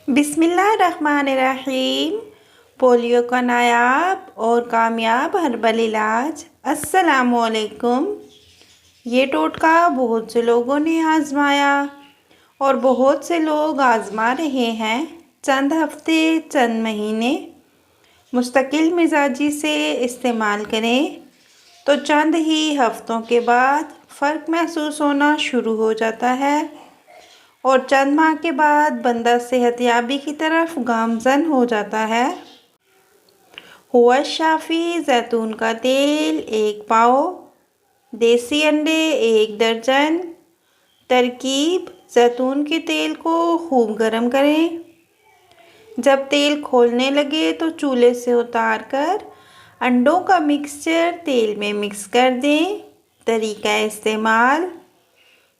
बिस्मिल्लाहिर्रहमानिर्रहीम। पोलियो का नायाब और कामयाब हर्बल इलाज। अस्सलामुअलैकुम। ये टोटका बहुत से लोगों ने आजमाया और बहुत से लोग आजमा रहे हैं। चंद हफ्ते चंद महीने मुस्तकिल मिजाजी से इस्तेमाल करें तो चंद ही हफ्तों के बाद फ़र्क महसूस होना शुरू हो जाता है और चंद माह के बाद बंदा सेहतयाबी की तरफ गामज़न हो जाता है। हुआ शाफ़ी जैतून का तेल 1 पाव, देसी अंडे 1 दर्जन। तरकीब: जैतून के तेल को खूब गर्म करें। जब तेल खोलने लगे तो चूल्हे से उतारकर अंडों का मिक्सचर तेल में मिक्स कर दें। तरीका इस्तेमाल: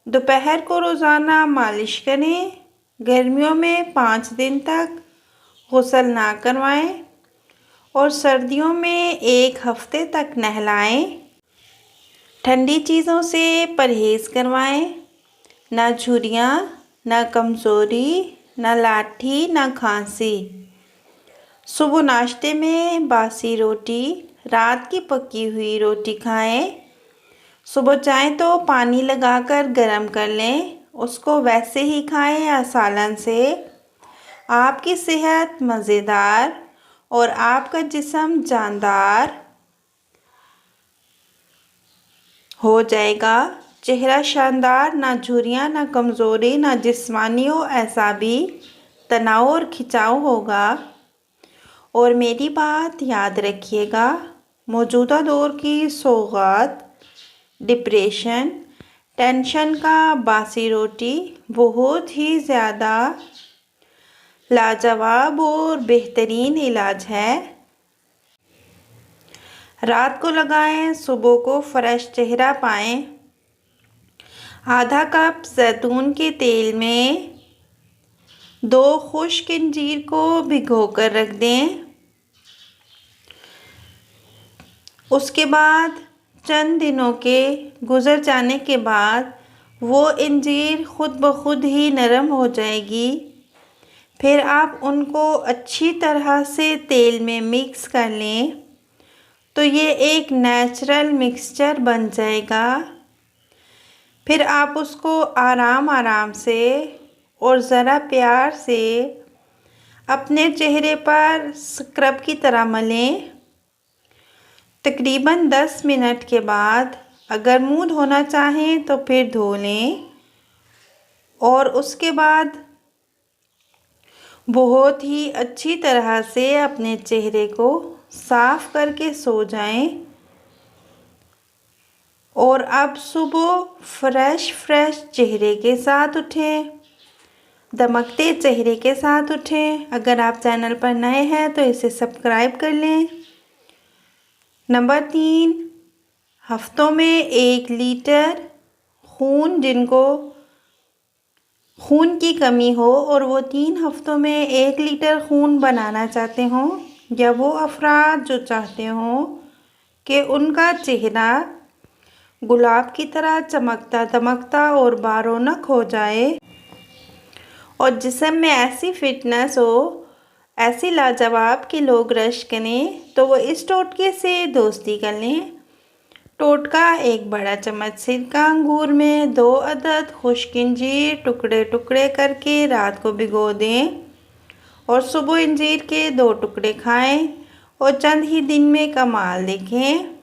दोपहर को रोज़ाना मालिश करें। गर्मियों में 5 दिन तक गुस्ल ना करवाएं और सर्दियों में 1 हफ्ते तक नहलाएं। ठंडी चीज़ों से परहेज़ करवाएं। ना झुर्रियाँ, ना कमज़ोरी, ना लाठी, ना खांसी। सुबह नाश्ते में बासी रोटी, रात की पकी हुई रोटी खाएं। सुबह चाहें तो पानी लगाकर गर्म कर लें, उसको वैसे ही खाएं या सालन से। आपकी सेहत मज़ेदार और आपका जिस्म जानदार हो जाएगा। चेहरा शानदार, ना झुर्रियाँ, ना कमज़ोरी, ना जिस्मानी और असाबी तनाव और खिंचाव होगा। और मेरी बात याद रखिएगा, मौजूदा दौर की सौगात डिप्रेशन, टेंशन का बासी रोटी बहुत ही ज़्यादा लाजवाब और बेहतरीन इलाज है। रात को लगाएं, सुबह को फ्रेश चेहरा पाएं। आधा कप जैतून के तेल में 2 खुश्क अंजीर को भिगोकर रख दें। उसके बाद चंद दिनों के गुज़र जाने के बाद वो अंजीर खुद ब खुद ही नरम हो जाएगी। फिर आप उनको अच्छी तरह से तेल में मिक्स कर लें तो ये एक नेचुरल मिक्सचर बन जाएगा। फिर आप उसको आराम आराम से और ज़रा प्यार से अपने चेहरे पर स्क्रब की तरह मलें। तकरीबन 10 मिनट के बाद अगर मुंह धोना चाहें तो फिर धो लें और उसके बाद बहुत ही अच्छी तरह से अपने चेहरे को साफ़ करके सो जाएं। और अब सुबह फ्रेश चेहरे के साथ उठें, दमकते चेहरे के साथ उठें। अगर आप चैनल पर नए हैं तो इसे सब्सक्राइब कर लें। नंबर 3, हफ्तों में 1 लीटर खून, जिनको खून की कमी हो और वो 3 हफ्तों में 1 लीटर खून बनाना चाहते हों, या वो अफराद जो चाहते हों कि उनका चेहरा गुलाब की तरह चमकता दमकता और बारौनक हो जाए और जिस्म में ऐसी फिटनेस हो, ऐसी लाजवाब के लोग रश करें, तो वो इस टोटके से दोस्ती कर लें। टोटका: 1 बड़ा चम्मच सिरका अंगूर में 2 अदद खुश्क अंजीर टुकड़े टुकड़े करके रात को भिगो दें और सुबह अंजीर के 2 टुकड़े खाएं और चंद ही दिन में कमाल देखें।